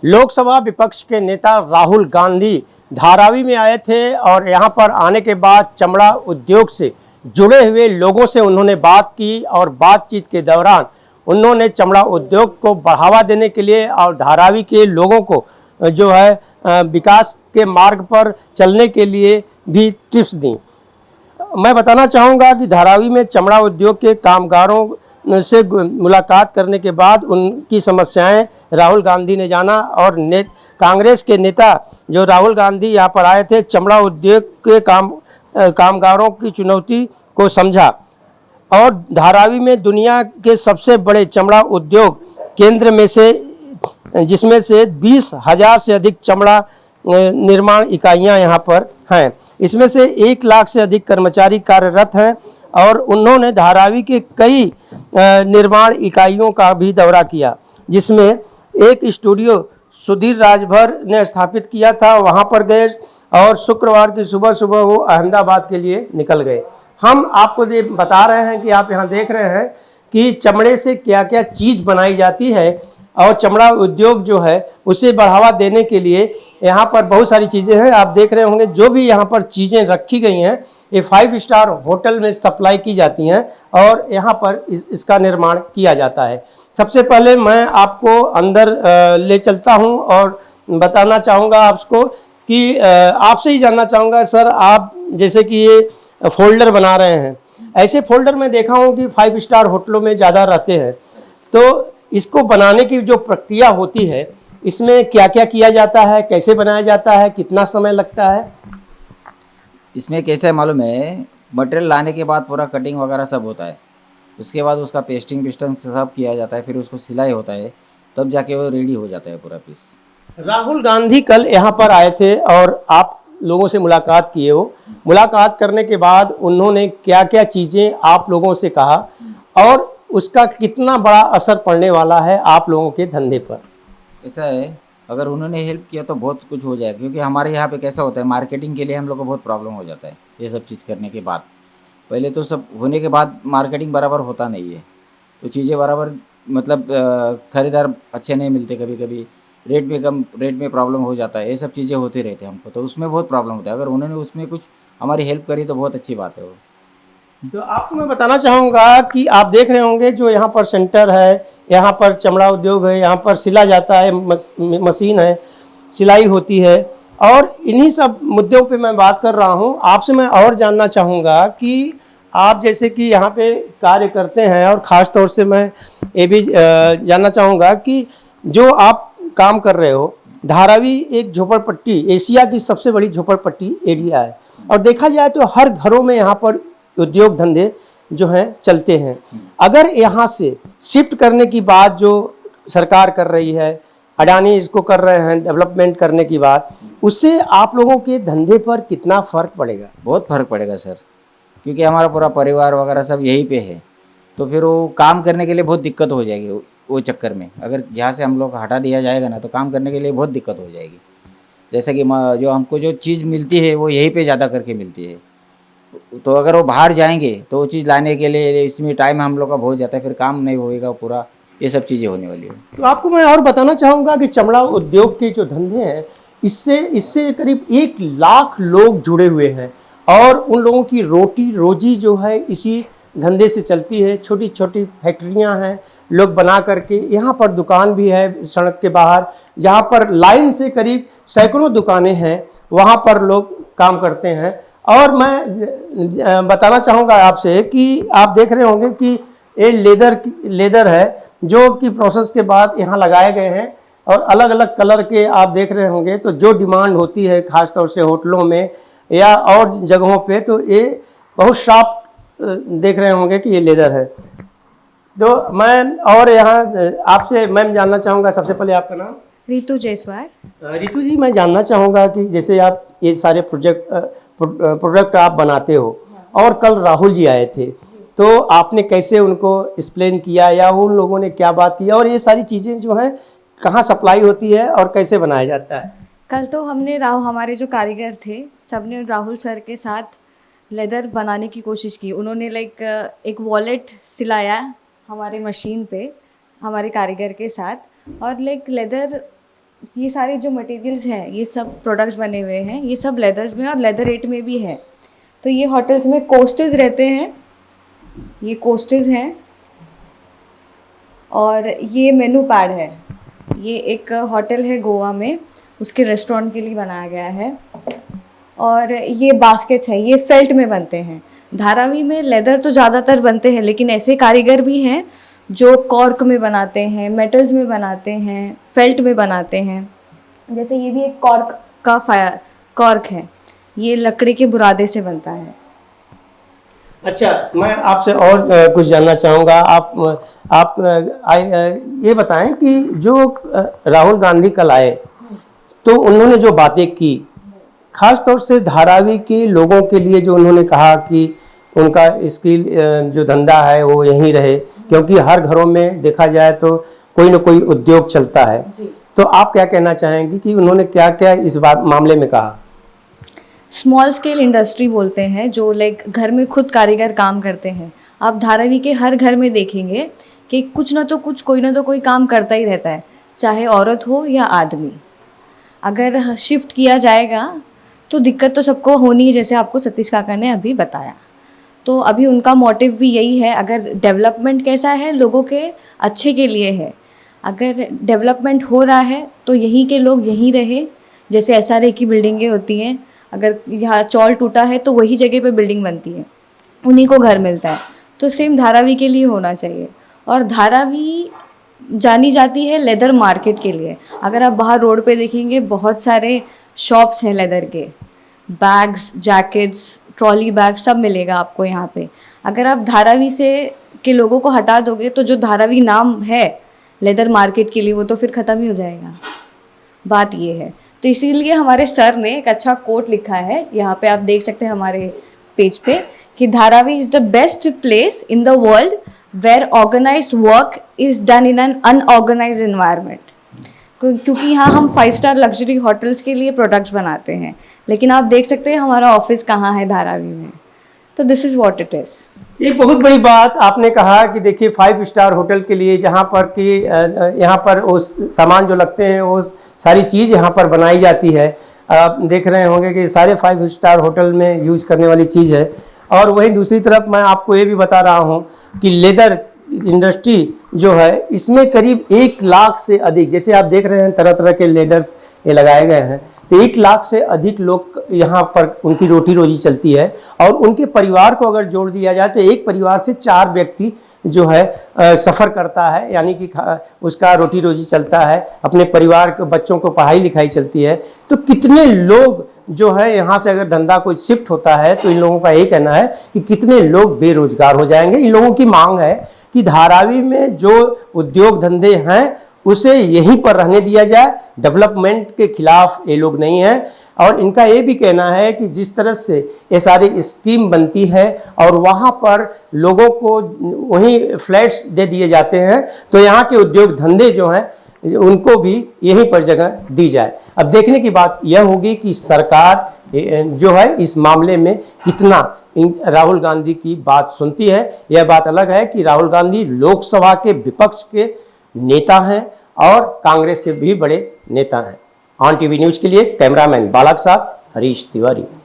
लोकसभा विपक्ष के नेता राहुल गांधी धारावी में आए थे और यहां पर आने के बाद चमड़ा उद्योग से जुड़े हुए लोगों से उन्होंने बात की और बातचीत के दौरान उन्होंने चमड़ा उद्योग को बढ़ावा देने के लिए और धारावी के लोगों को जो है विकास के मार्ग पर चलने के लिए भी टिप्स दी। मैं बताना चाहूँगा कि धारावी में चमड़ा उद्योग के कामगारों से मुलाकात करने के बाद उनकी समस्याएं राहुल गांधी ने जाना और कांग्रेस के नेता जो राहुल गांधी यहाँ पर आए थे चमड़ा उद्योग के कामगारों की चुनौती को समझा और धारावी में दुनिया के सबसे बड़े चमड़ा उद्योग केंद्र में से जिसमें से 20,000 से अधिक चमड़ा निर्माण इकाइयां यहाँ पर हैं। इसमें से 1 लाख से अधिक कर्मचारी कार्यरत हैं और उन्होंने धारावी के कई निर्माण इकाइयों का भी दौरा किया, जिसमें एक स्टूडियो सुधीर राजभर ने स्थापित किया था। वहां पर गए और शुक्रवार की सुबह सुबह वो अहमदाबाद के लिए निकल गए। हम आपको ये बता रहे हैं कि आप यहाँ देख रहे हैं कि चमड़े से क्या क्या चीज़ बनाई जाती है और चमड़ा उद्योग जो है उसे बढ़ावा देने के लिए यहाँ पर बहुत सारी चीज़ें हैं। आप देख रहे होंगे जो भी यहाँ पर चीज़ें रखी गई हैं ये 5 स्टार होटल में सप्लाई की जाती हैं और यहाँ पर इसका निर्माण किया जाता है। सबसे पहले मैं आपको अंदर ले चलता हूँ और बताना चाहूँगा आपको कि आपसे ही जानना चाहूँगा सर, आप जैसे कि ये फोल्डर बना रहे हैं, ऐसे फोल्डर मैं देखा हूँ कि 5 स्टार होटलों में ज़्यादा रहते हैं, तो इसको बनाने की जो प्रक्रिया होती है इसमें क्या क्या किया जाता है, कैसे बनाया जाता है, कितना समय लगता है? इसमें कैसे मालूम है, मटेरियल लाने के बाद पूरा कटिंग वगैरह सब होता है, उसके बाद उसका पेस्टिंग पिस्टन सब किया जाता है, फिर उसको सिलाई होता है, तब जाके वो रेडी हो जाता है पूरा पीस। राहुल गांधी कल यहाँ पर आए थे और आप लोगों से मुलाकात किए हो। मुलाकात करने के बाद उन्होंने क्या क्या चीज़ें आप लोगों से कहा और उसका कितना बड़ा असर पड़ने वाला है आप लोगों के धंधे पर? ऐसा है, अगर उन्होंने हेल्प किया तो बहुत कुछ हो जाएगा, क्योंकि हमारे यहाँ पे कैसा होता है, मार्केटिंग के लिए हम लोग को बहुत प्रॉब्लम हो जाता है। ये सब चीज़ करने के बाद, पहले तो सब होने के बाद मार्केटिंग बराबर होता नहीं है, तो चीज़ें बराबर मतलब ख़रीदार अच्छे नहीं मिलते, कभी कभी रेट में प्रॉब्लम हो जाता है। ये सब चीज़ें होती रहती है हमको, तो उसमें बहुत प्रॉब्लम होता है। अगर उन्होंने उसमें कुछ हमारी हेल्प करी तो बहुत अच्छी बात है वो। तो आपको मैं बताना चाहूँगा कि आप देख रहे होंगे जो यहाँ पर सेंटर है, यहाँ पर चमड़ा उद्योग है, यहाँ पर सिला जाता है, मशीन है, सिलाई होती है और इन्हीं सब मुद्दों पे मैं बात कर रहा हूँ। आपसे मैं और जानना चाहूँगा कि आप जैसे कि यहाँ पे कार्य करते हैं और ख़ास तौर से मैं ये भी जानना चाहूँगा कि जो आप काम कर रहे हो, धारावी एक झोपड़पट्टी, एशिया की सबसे बड़ी झोपड़पट्टी एरिया है और देखा जाए तो हर घरों में यहाँ पर उद्योग धंधे जो हैं चलते हैं। अगर यहाँ से शिफ्ट करने की बात जो सरकार कर रही है, अडानी इसको कर रहे हैं डेवलपमेंट करने की बात, उससे आप लोगों के धंधे पर कितना फ़र्क पड़ेगा? बहुत फ़र्क पड़ेगा सर, क्योंकि हमारा पूरा परिवार वगैरह सब यहीं पे है, तो फिर वो काम करने के लिए बहुत दिक्कत हो जाएगी। वो चक्कर में अगर यहाँ से हम लोग हटा दिया जाएगा ना, तो काम करने के लिए बहुत दिक्कत हो जाएगी। जैसे कि जो हमको जो चीज़ मिलती है वो यहीं पे ज़्यादा करके मिलती है, तो अगर वो बाहर जाएंगे तो वो चीज़ लाने के लिए इसमें टाइम हम लोग का बहुत जाता है, फिर काम नहीं होएगा पूरा, ये सब चीज़ें होने वाली है। तो आपको मैं और बताना चाहूँगा कि चमड़ा उद्योग के जो धंधे हैं इससे करीब 1 लाख लोग जुड़े हुए हैं और उन लोगों की रोटी रोजी जो है इसी धंधे से चलती है। छोटी छोटी फैक्ट्रियां हैं, लोग बना करके, यहाँ पर दुकान भी है सड़क के बाहर, जहाँ पर लाइन से करीब सैकड़ों दुकानें हैं, वहाँ पर लोग काम करते हैं। और मैं बताना चाहूँगा आपसे कि आप देख रहे होंगे कि ये लेदर है जो कि प्रोसेस के बाद यहाँ लगाए गए हैं और अलग अलग कलर के आप देख रहे होंगे। तो जो डिमांड होती है ख़ास तौर से होटलों में या और जगहों पे, तो ये बहुत शार्प देख रहे होंगे कि ये लेदर है। तो मैं और यहाँ आपसे मैम जानना चाहूँगा, सबसे पहले आपका नाम? रितु जायसवाल। रितु जी, मैं जानना चाहूँगा कि जैसे आप ये सारे प्रोडक्ट आप बनाते हो और कल राहुल जी आए थे, तो आपने कैसे उनको एक्सप्लेन किया या उन लोगों ने क्या बात की और ये सारी चीज़ें जो हैं कहाँ सप्लाई होती है और कैसे बनाया जाता है? कल तो हमने हमारे जो कारीगर थे सबने राहुल सर के साथ लेदर बनाने की कोशिश की। उन्होंने एक वॉलेट सिलाया हमारे मशीन पे हमारे कारीगर के साथ और लेदर ये सारे जो मटेरियल्स हैं ये सब प्रोडक्ट्स बने हुए हैं, ये सब लेदर्स में और लेदर रेट में भी है। तो ये होटल्स में कोस्टेज रहते हैं, ये कोस्टेज हैं, और ये मेनू पैड है। ये एक होटल है गोवा में, उसके रेस्टोरेंट के लिए बनाया गया है। और ये बास्केट्स हैं, ये फेल्ट में बनते हैं। धारावी में लेदर तो ज़्यादातर बनते हैं, लेकिन ऐसे कारीगर भी हैं जो कॉर्क में बनाते हैं, मेटल्स में बनाते हैं, फेल्ट में बनाते हैं। जैसे ये भी एक कॉर्क का कॉर्क है, ये लकड़ी के बुरादे से बनता है। अच्छा, मैं आपसे और कुछ जानना चाहूँगा। आप ये बताएं कि जो राहुल गांधी कल आए तो उन्होंने जो बातें की, खास तौर से धारावी के लोगों के लिए, जो उन्होंने कहा कि उनका स्किल जो धंधा है वो यहीं रहे, क्योंकि हर घरों में देखा जाए तो कोई ना कोई उद्योग चलता है। तो आप क्या कहना चाहेंगी कि उन्होंने क्या क्या इस मामले में कहा? स्मॉल स्केल इंडस्ट्री बोलते हैं, जो लाइक घर में खुद कारीगर काम करते हैं। आप धारावी के हर घर में देखेंगे कि कुछ ना तो कुछ, कोई ना तो कोई काम करता ही रहता है, चाहे औरत हो या आदमी। अगर शिफ्ट किया जाएगा तो दिक्कत तो सबको होनी है, जैसे आपको सतीश काका ने अभी बताया। तो अभी उनका मोटिव भी यही है, अगर डेवलपमेंट कैसा है, लोगों के अच्छे के लिए है। अगर डेवलपमेंट हो रहा है तो यहीं के लोग यहीं रहे। जैसे SRA की बिल्डिंगें होती हैं, अगर यहाँ चौल टूटा है तो वही जगह पे बिल्डिंग बनती है, उन्हीं को घर मिलता है। तो सेम धारावी के लिए होना चाहिए। और धारावी जानी जाती है लेदर मार्केट के लिए। अगर आप बाहर रोड पे देखेंगे, बहुत सारे शॉप्स हैं लेदर के, बैग्स, जैकेट्स, ट्रॉली बैग सब मिलेगा आपको यहाँ पे। अगर आप धारावी से के लोगों को हटा दोगे तो जो धारावी नाम है लेदर मार्केट के लिए, वो तो फिर ख़त्म ही हो जाएगा। बात ये है। तो इसीलिए हमारे सर ने एक अच्छा कोट लिखा है, यहाँ पे आप देख सकते हैं हमारे पेज पे, कि Dharavi is the best place in the world where organised work is done in an unorganised environment. क्योंकि यहाँ हम 5 स्टार लग्जरी होटल्स के लिए प्रोडक्ट्स बनाते हैं, लेकिन आप देख सकते हैं हमारा ऑफिस कहाँ है धारावी में। तो this is what it is. एक बहुत बड़ी बात आपने कहा कि देखिए 5 स्टार होटल के लिए, जहाँ पर कि यहाँ पर वो सामान जो लगते हैं वो सारी चीज़ यहाँ पर बनाई जाती है। आप देख रहे होंगे कि सारे 5 स्टार होटल में यूज़ करने वाली चीज़ है। और वहीं दूसरी तरफ मैं आपको ये भी बता रहा हूँ कि लेदर इंडस्ट्री जो है, इसमें करीब 1 लाख से अधिक, जैसे आप देख रहे हैं तरह तरह के लेडर्स ये लगाए गए हैं, तो 1 लाख से अधिक लोग यहाँ पर उनकी रोटी रोजी चलती है। और उनके परिवार को अगर जोड़ दिया जाए तो एक परिवार से 4 व्यक्ति जो है सफ़र करता है, यानी कि उसका रोटी रोजी चलता है, अपने परिवार के बच्चों को पढ़ाई लिखाई चलती है। तो कितने लोग जो है यहाँ से अगर धंधा कोई शिफ्ट होता है तो इन लोगों का यही कहना है कि कितने लोग बेरोजगार हो जाएंगे। इन लोगों की मांग है कि धारावी में जो उद्योग धंधे हैं उसे यहीं पर रहने दिया जाए, डेवलपमेंट के खिलाफ ये लोग नहीं हैं। और इनका ये भी कहना है कि जिस तरह से ये सारी स्कीम बनती है और वहाँ पर लोगों को वहीं फ्लैट्स दे दिए जाते हैं, तो यहाँ के उद्योग धंधे जो हैं उनको भी यहीं पर जगह दी जाए। अब देखने की बात यह होगी कि सरकार जो है इस मामले में कितना राहुल गांधी की बात सुनती है। यह बात अलग है कि राहुल गांधी लोकसभा के विपक्ष के नेता हैं और कांग्रेस के भी बड़े नेता हैं। ऑन टीवी न्यूज़ के लिए कैमरामैन बाला के साथ हरीश तिवारी।